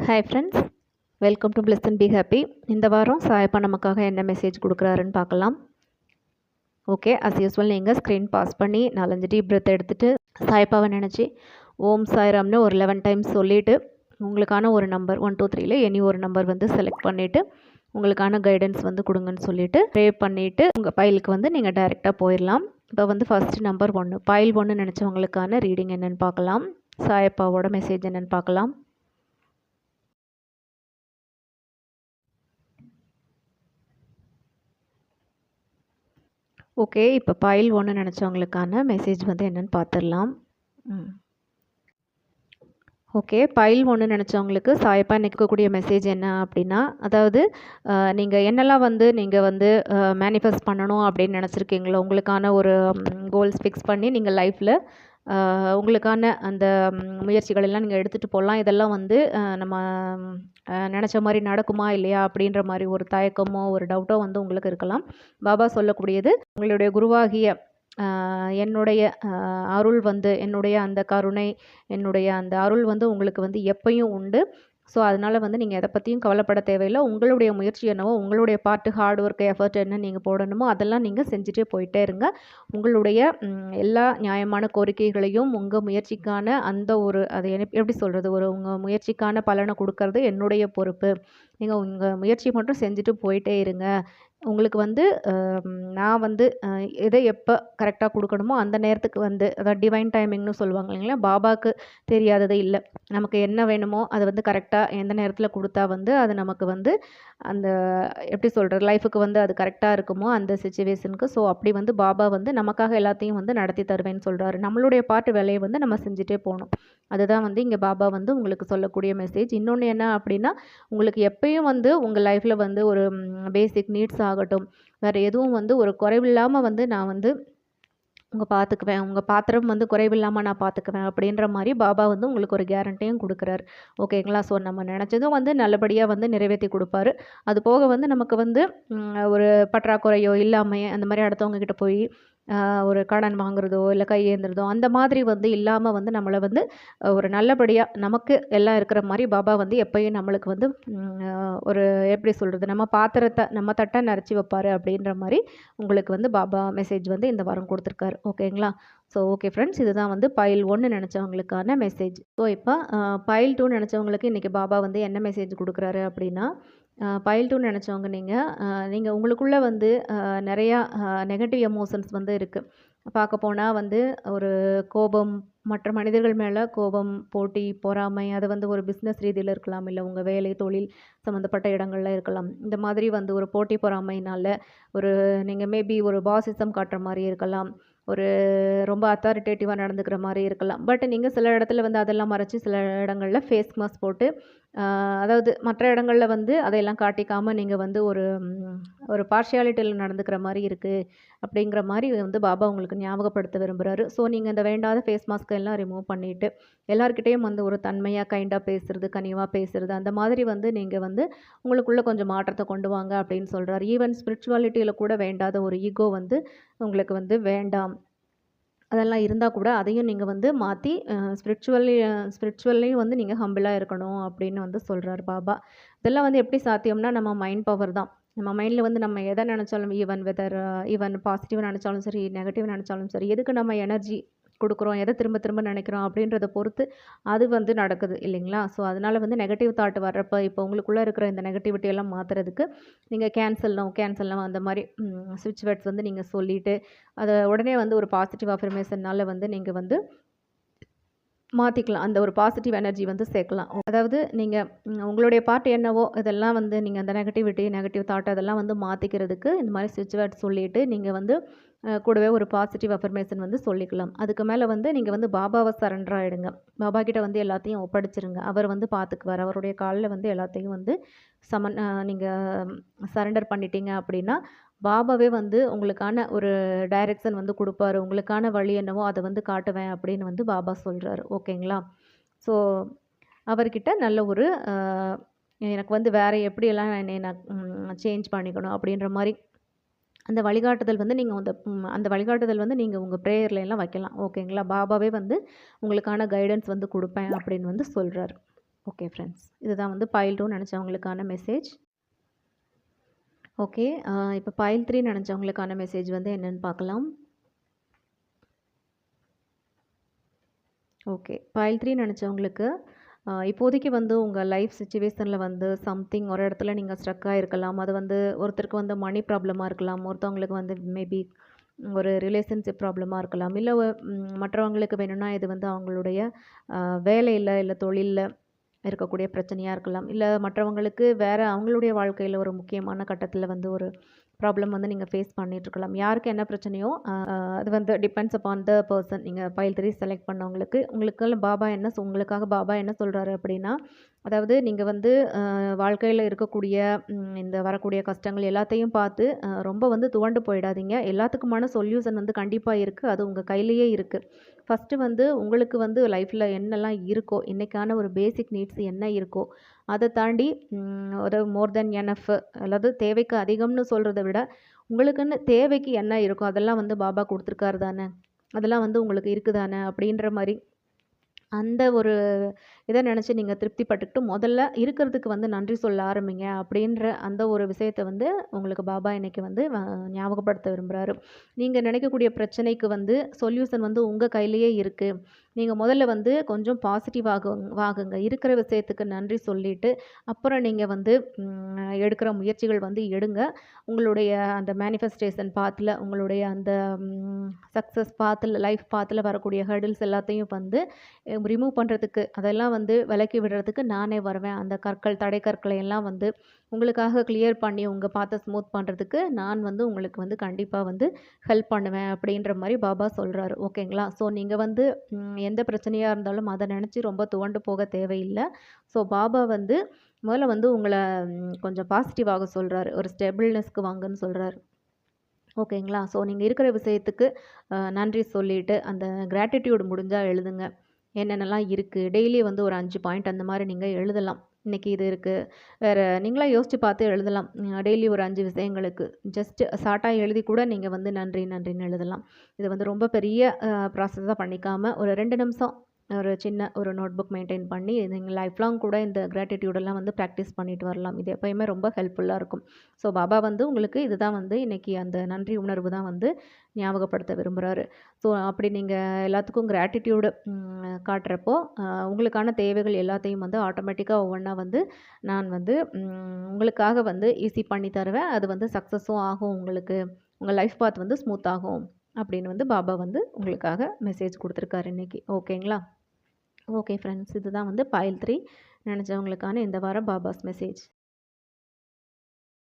Hi friends, welcome to plus and be happy. இந்த வாரம் சாயப்பா நமக்காக என்ன மெசேஜ் கொடுக்குறாருன்னு பார்க்கலாம். ஓகே, அஸ் யூஸ்வல் நீங்கள் ஸ்க்ரீன் பாஸ் பண்ணி 4-5 டீப் பிரெத் எடுத்துகிட்டு சாயப்பாவை நினச்சி ஓம் சாய்ராம்னு ஒரு 11 டைம்ஸ் சொல்லிவிட்டு உங்களுக்கான ஒரு நம்பர் 1 2 3ல் எனி ஒரு நம்பர் வந்து செலக்ட் பண்ணிவிட்டு உங்களுக்கான கைடன்ஸ் வந்து கொடுங்கன்னு சொல்லிவிட்டு ப்ரே பண்ணிவிட்டு உங்கள் பைலுக்கு வந்து நீங்கள் டைரெக்டாக போயிடலாம். இப்போ வந்து ஃபஸ்ட்டு நம்பர் 1 பைல் 1 நினச்சவங்களுக்கான ரீடிங் என்னென்னு பார்க்கலாம். சாயப்பாவோட மெசேஜ் என்னென்னு பார்க்கலாம். ஓகே, இப்போ பைல் 1 நினச்சவங்களுக்கான மெசேஜ் வந்து என்னென்னு பார்த்துடலாம். ஓகே, பைல் 1 நினச்சவங்களுக்கு சாயப்பா நிற்கக்கூடிய மெசேஜ் என்ன அப்படின்னா, அதாவது நீங்கள் என்னெல்லாம் வந்து நீங்கள் வந்து மேனிஃபெஸ்ட் பண்ணணும் அப்படின்னு நினச்சிருக்கீங்களோ, உங்களுக்கான ஒரு கோல்ஸ் ஃபிக்ஸ் பண்ணி நீங்கள் லைஃப்பில் உங்களுக்கான அந்த முயற்சிகளெல்லாம் நீங்கள் எடுத்துகிட்டு போகலாம். இதெல்லாம் வந்து நம்ம நினச்ச மாதிரி நடக்குமா இல்லையா அப்படின்ற மாதிரி ஒரு தயக்கமோ ஒரு டவுட்டோ வந்து உங்களுக்கு இருக்கலாம். பாபா சொல்லக்கூடியது, உங்களுடைய குருவாகிய என்னுடைய அருள் வந்து, என்னுடைய அந்த கருணை, என்னுடைய அந்த அருள் வந்து உங்களுக்கு வந்து எப்பயும் உண்டு. ஸோ அதனால் வந்து நீங்கள் எதை பற்றியும் கவலைப்பட தேவையில்லை. உங்களுடைய முயற்சி என்னவோ, உங்களுடைய பார்ட்டு ஹார்ட் ஒர்க் எஃபர்ட் என்ன நீங்கள் போடணுமோ அதெல்லாம் நீங்கள் செஞ்சுட்டே போயிட்டே இருங்க. உங்களுடைய எல்லா நியாயமான கோரிக்கைகளையும் உங்கள் முயற்சிக்கான அந்த ஒரு அதை எப்படி சொல்கிறது, உங்கள் முயற்சிக்கான பலனை கொடுக்கறது என்னுடைய பொறுப்பு. நீங்கள் உங்கள் முயற்சி மட்டும் செஞ்சுட்டு போயிட்டே இருங்க. உங்களுக்கு வந்து நான் வந்து எதை எப்போ கரெக்டாக கொடுக்கணுமோ அந்த நேரத்துக்கு வந்து, அதாவது டிவைன் டைமிங்னு சொல்லுவாங்க இல்லைங்களா, பாபாவுக்கு தெரியாதது இல்லை. நமக்கு என்ன வேணுமோ அதை வந்து கரெக்டாக எந்த நேரத்தில் கொடுத்தா வந்து அது நமக்கு வந்து அந்த எப்படி சொல்கிறது, லைஃபுக்கு வந்து அது கரெக்டாக இருக்குமோ அந்த சிச்சுவேஷனுக்கு. ஸோ அப்படி வந்து பாபா வந்து நமக்காக எல்லாத்தையும் வந்து நடத்தி தருவேன்னு சொல்கிறாரு. நம்மளுடைய பாட்டு வேலையை வந்து நம்ம செஞ்சுட்டே போகணும். அதுதான் வந்து இங்கே பாபா வந்து உங்களுக்கு சொல்லக்கூடிய மெசேஜ். இன்னொன்று என்ன அப்படின்னா, உங்களுக்கு எப்பயும் வந்து உங்கள் லைஃப்பில் வந்து ஒரு பேசிக் நீட்ஸ் ஆகட்டும், வேறு எதுவும் வந்து ஒரு குறைவில்லாமல் வந்து நான் வந்து பார்த்துக்குவேன், உங்கள் பாத்திரம் வந்து குறைவில்லாமல் நான் பார்த்துக்குவேன் அப்படின்ற மாதிரி பாபா வந்து உங்களுக்கு ஒரு கேரண்டியும் கொடுக்குறாரு. ஓகேங்களா? ஸோ நம்ம நினச்சதும் வந்து நல்லபடியாக வந்து நிறைவேற்றி கொடுப்பாரு. அது போக வந்து நமக்கு வந்து ஒரு பற்றாக்குறையோ இல்லாமல் அந்த மாதிரி அடுத்தவங்க கிட்ட போய் ஒரு கடன் வாங்குறதோ இல்லை கையேந்துறதோ அந்த மாதிரி வந்து இல்லாமல் வந்து நம்மளை வந்து ஒரு நல்லபடியாக நமக்கு எல்லாம் இருக்கிற மாதிரி பாபா வந்து எப்பயும் நம்மளுக்கு வந்து ஒரு எப்படி சொல்கிறது, நம்ம பாத்திரத்தை நம்ம தட்டை நிறச்சி வைப்பார் அப்படின்ற மாதிரி உங்களுக்கு வந்து பாபா மெசேஜ் வந்து இந்த வாரம் கொடுத்துருக்காரு. ஓகேங்களா? ஸோ ஓகே ஃப்ரெண்ட்ஸ், இதுதான் வந்து பைல் 1 நினச்சவங்களுக்கான மெசேஜ். ஸோ இப்போ பைல் 2 நினச்சவங்களுக்கு இன்றைக்கி பாபா வந்து என்ன மெசேஜ் கொடுக்குறாரு அப்படின்னா, பைல் 2 நினச்சவங்க நீங்கள் உங்களுக்குள்ளே வந்து நிறையா நெகட்டிவ் எமோஷன்ஸ் வந்து இருக்குது. பார்க்க போனால் வந்து ஒரு கோபம், மற்ற மனிதர்கள் மேலே கோபம், போட்டி, பொறாமை, அது வந்து ஒரு பிஸ்னஸ் ரீதியில் இருக்கலாம், இல்லை உங்கள் வேலை தொழில் சம்மந்தப்பட்ட இடங்கள்ல இருக்கலாம். இந்த மாதிரி வந்து ஒரு போட்டி பொறாமையினால் ஒரு நீங்கள் மேபி ஒரு பாசிசம் காட்டுற மாதிரி இருக்கலாம், ஒரு ரொம்ப அத்தாரிட்டேட்டிவாக நடந்துக்கிற மாதிரி இருக்கலாம். பட் நீங்கள் சில இடத்துல வந்து அதெல்லாம் மறைச்சி சில இடங்களில் ஃபேஸ் மாஸ்க் போட்டு அதாவது மற்ற இடங்களில் வந்து அதையெல்லாம் காட்டிக்காமல் நீங்கள் வந்து ஒரு பார்ஷியாலிட்டியில் நடந்துக்கிற மாதிரி இருக்குது அப்படிங்கிற மாதிரி வந்து பாபா உங்களுக்கு ஞாபகப்படுத்த விரும்புகிறாரு. ஸோ நீங்கள் இந்த வேண்டாத ஃபேஸ் மாஸ்க்கை எல்லாம் ரிமூவ் பண்ணிவிட்டு எல்லாருக்கிட்டேயும் வந்து ஒரு தன்மையாக கைண்டாக பேசுகிறது, கனிவாக பேசுகிறது, அந்த மாதிரி வந்து நீங்கள் வந்து உங்களுக்குள்ளே கொஞ்சம் மாற்றத்தை கொண்டு வாங்க அப்படின்னு சொல்கிறார். ஈவன் ஸ்பிரிச்சுவாலிட்டியில் கூட வேண்டாத ஒரு ஈகோ வந்து உங்களுக்கு வந்து வேண்டாம். அதெல்லாம் இருந்தால் கூட அதையும் நீங்கள் வந்து மாற்றி ஸ்பிரிச்சுவல்லையும் வந்து நீங்கள் ஹம்பிளாக இருக்கணும் அப்படின்னு வந்து சொல்கிறார் பாபா. இதெல்லாம் வந்து எப்படி சாத்தியம்னா, நம்ம மைண்ட் பவர் தான். நம்ம மைண்டில் வந்து நம்ம எதை நினச்சாலும், ஈவன் பாசிட்டிவ் நினச்சாலும் சரி, நெகட்டிவ் நினச்சாலும் சரி, எதுக்கு நம்ம எனர்ஜி கொடுக்குறோம், எதை திரும்ப திரும்ப நினைக்கிறோம் அப்படின்றத பொறுத்து அது வந்து நடக்குது இல்லைங்களா? ஸோ அதனால் வந்து நெகட்டிவ் தாட் வர்றப்போ இப்போ உங்களுக்குள்ளே இருக்கிற இந்த நெகட்டிவிட்டி எல்லாம் மாற்றுறதுக்கு நீங்கள் கேன்சல் அந்த மாதிரி ஸ்விட்ச் வேர்ட்ஸ் வந்து நீங்கள் சொல்லிவிட்டு அதை உடனே வந்து ஒரு பாசிட்டிவ் அஃபர்மேஷனால் வந்து நீங்கள் வந்து மாற்றிக்கலாம். அந்த ஒரு பாசிட்டிவ் எனர்ஜி வந்து சேர்க்கலாம். அதாவது நீங்கள் உங்களுடைய பார்ட் என்னவோ இதெல்லாம் வந்து நீங்கள் அந்த நெகட்டிவ் தாட் அதெல்லாம் வந்து மாற்றிக்கிறதுக்கு இந்த மாதிரி ஸ்விட்ச் வேர்ட் சொல்லிவிட்டு நீங்கள் வந்து கூடவே ஒரு பாசிட்டிவ் அஃபர்மேஷன் வந்து சொல்லிக்கலாம். அதுக்கு மேலே வந்து நீங்கள் வந்து பாபாவை சரண்டர் ஆகிடுங்க. பாபா கிட்ட வந்து எல்லாத்தையும் ஒப்படைச்சிருங்க. அவர் வந்து பார்த்துக்குவார். அவருடைய காலில் வந்து எல்லாத்தையும் வந்து நீங்கள் சரண்டர் பண்ணிட்டீங்க அப்படின்னா பாபாவே வந்து உங்களுக்கான ஒரு டைரெக்ஷன் வந்து கொடுப்பாரு. உங்களுக்கான வழி என்னவோ அதை வந்து காட்டுவேன் அப்படின்னு வந்து பாபா சொல்கிறாரு. ஓகேங்களா? ஸோ அவர்கிட்ட நல்ல ஒரு எனக்கு வந்து வேறு எப்படியெல்லாம் நான் சேஞ்ச் பண்ணிக்கணும் அப்படின்ற மாதிரி அந்த வழிகாட்டுதல் வந்து நீங்கள் அந்த வழிகாட்டுதல் வந்து நீங்கள் உங்கள் ப்ரேயர்ல எல்லாம் வைக்கலாம். ஓகேங்களா? பாபாவே வந்து உங்களுக்கான கைடன்ஸ் வந்து கொடுப்பேன் அப்படின்னு வந்து சொல்கிறாரு. ஓகே ஃப்ரெண்ட்ஸ், இதுதான் வந்து பைல் 2 நினச்சவங்களுக்கான மெசேஜ். ஓகே, இப்போ பைல் 3 நினச்சவங்களுக்கான மெசேஜ் வந்து என்னன்னு பார்க்கலாம். ஓகே, பைல் 3 நினச்சவங்களுக்கு இப்போதைக்கு வந்து உங்கள் லைஃப் சிச்சுவேஷனில் வந்து சம்திங் ஒரு இடத்துல நீங்கள் ஸ்ட்ரக் ஆகிருக்கலாம். அது வந்து ஒருத்தருக்கு வந்து மணி ப்ராப்ளமாக இருக்கலாம், ஒருத்தவங்களுக்கு வந்து மேபி ஒரு ரிலேஷன்ஷிப் ப்ராப்ளமாக இருக்கலாம், இல்லை மற்றவங்களுக்கு வேணும்னா இது வந்து அவங்களுடைய வேலையில் இல்லை தொழிலில் இருக்கக்கூடிய பிரச்சனையாக இருக்கலாம், இல்லை மற்றவங்களுக்கு வேறு அவங்களுடைய வாழ்க்கையில் ஒரு முக்கியமான கட்டத்தில் வந்து ஒரு ப்ராப்ளம் வந்து நீங்கள் ஃபேஸ் பண்ணிகிட்ருக்கலாம். யாருக்கு என்ன பிரச்சனையோ அது வந்து டிபெண்ட்ஸ் அப்பான் த பர்சன். நீங்கள் பைல் 3 செலக்ட் பண்ணவங்களுக்கு பாபா என்ன உங்களுக்காக பாபா என்ன சொல்கிறாரு அப்படின்னா, அதாவது நீங்கள் வந்து வாழ்க்கையில் இருக்கக்கூடிய இந்த வரக்கூடிய கஷ்டங்கள் எல்லாத்தையும் பார்த்து ரொம்ப வந்து துவண்டு போயிடாதீங்க. எல்லாத்துக்குமான சொல்யூஷன் வந்து கண்டிப்பாக இருக்குது, அது உங்கள் கையிலேயே இருக்குது. ஃபஸ்ட்டு வந்து உங்களுக்கு வந்து லைஃப்பில் என்னெல்லாம் இருக்கோ, இன்றைக்கான ஒரு பேசிக் நீட்ஸ் என்ன இருக்கோ அதை தாண்டி ஒரு மோர் தென் எனஃப், அதாவது தேவைக்கு அதிகம்னு சொல்கிறத விட உங்களுக்குன்னு தேவைக்கு என்ன இருக்கோ அதெல்லாம் வந்து பாபா கொடுத்துருக்காரு தானே, அதெல்லாம் வந்து உங்களுக்கு இருக்குதானே அப்படின்ற மாதிரி அந்த ஒரு இதை நினச்சி நீங்கள் திருப்திப்பட்டுக்கிட்டு முதல்ல இருக்கிறதுக்கு வந்து நன்றி சொல்ல ஆரம்பிங்க அப்படின்ற அந்த ஒரு விஷயத்தை வந்து உங்களுக்கு பாபா இன்னைக்கு வந்து ஞாபகப்படுத்த விரும்புகிறாரு. நீங்கள் நினைக்கக்கூடிய பிரச்சனைக்கு வந்து சொல்யூஷன் வந்து உங்கள் கையிலேயே இருக்குது. நீங்கள் முதல்ல வந்து கொஞ்சம் பாசிட்டிவ் ஆகுங்க. இருக்கிற விஷயத்துக்கு நன்றி சொல்லிவிட்டு அப்புறம் நீங்கள் வந்து எடுக்கிற முயற்சிகள் வந்து எடுங்க. உங்களுடைய அந்த மேனிஃபெஸ்டேஷன் பாத்தில், உங்களுடைய அந்த சக்ஸஸ் பாத்தில், லைஃப் பாத்தில் வரக்கூடிய ஹர்டில்ஸ் எல்லாத்தையும் வந்து ரிமூவ் பண்ணுறதுக்கு, அதெல்லாம் வந்து விலக்கி விடுறதுக்கு நானே வருவேன். அந்த தடை கற்களை எல்லாம் வந்து உங்களுக்காக கிளியர் பண்ணி உங்கள் பாத்தை ஸ்மூத் பண்ணுறதுக்கு நான் வந்து உங்களுக்கு வந்து கண்டிப்பாக வந்து ஹெல்ப் பண்ணுவேன் அப்படின்ற மாதிரி பாபா சொல்கிறாரு. ஓகேங்களா? ஸோ நீங்கள் வந்து எந்த பிரச்சனையாக இருந்தாலும் அதை நினச்சி ரொம்ப துவண்டு போக தேவையில்லை. ஸோ பாபா வந்து முதல்ல வந்து உங்களை கொஞ்சம் பாசிட்டிவாக சொல்கிறாரு, ஒரு ஸ்டெபிள்னஸ்க்கு வாங்கன்னு சொல்கிறாரு. ஓகேங்களா? ஸோ நீங்கள் இருக்கிற விஷயத்துக்கு நன்றி சொல்லிவிட்டு அந்த கிராட்டிடியூட் முடிஞ்சால் எழுதுங்க. என்னென்னலாம் இருக்குது, டெய்லி வந்து ஒரு 5 பாயிண்ட் அந்த மாதிரி நீங்கள் எழுதலாம். இன்றைக்கி இது இருக்குது, வேறு நீங்களாக யோசித்து பார்த்து எழுதலாம். டெய்லி ஒரு 5 விஷயங்களுக்கு ஜஸ்ட் ஷார்ட்டாக எழுதி கூட நீங்கள் வந்து நன்றி நன்றின்னு எழுதலாம். இது வந்து ரொம்ப பெரிய ப்ராசஸாக பண்ணிக்காமல் ஒரு 2 நிமிஷம் ஒரு சின்ன ஒரு நோட் புக் மெயின்டைன் பண்ணி நீங்கள் லைஃப் லாங் கூட இந்த கிராட்டிடியூடெல்லாம் வந்து ப்ராக்டிஸ் பண்ணிட்டு வரலாம். இது எப்போயுமே ரொம்ப ஹெல்ப்ஃபுல்லாக இருக்கும். ஸோ பாபா வந்து உங்களுக்கு இதுதான் வந்து இன்றைக்கி அந்த நன்றி உணர்வு தான் வந்து ஞாபகப்படுத்த விரும்புகிறாரு. ஸோ அப்படி நீங்கள் எல்லாத்துக்கும் கிராட்டிடியூடு காட்டுறப்போ உங்களுக்கான தேவைகள் எல்லாத்தையும் வந்து ஆட்டோமேட்டிக்காக ஒவ்வொன்றா வந்து நான் வந்து உங்களுக்காக வந்து ஈஸி பண்ணி தருவேன். அது வந்து சக்ஸஸும் ஆகும், உங்களுக்கு உங்கள் லைஃப் பாத் வந்து ஸ்மூத் ஆகும் அப்படின்னு வந்து பாபா வந்து உங்களுக்காக மெசேஜ் கொடுத்துருக்காரு இன்றைக்கி. ஓகேங்களா? ஓகே ஃப்ரெண்ட்ஸ், இதுதான் வந்து பைல் 3 நினச்சவங்களுக்கான இந்த வாரம் பாபாஸ் மெசேஜ்.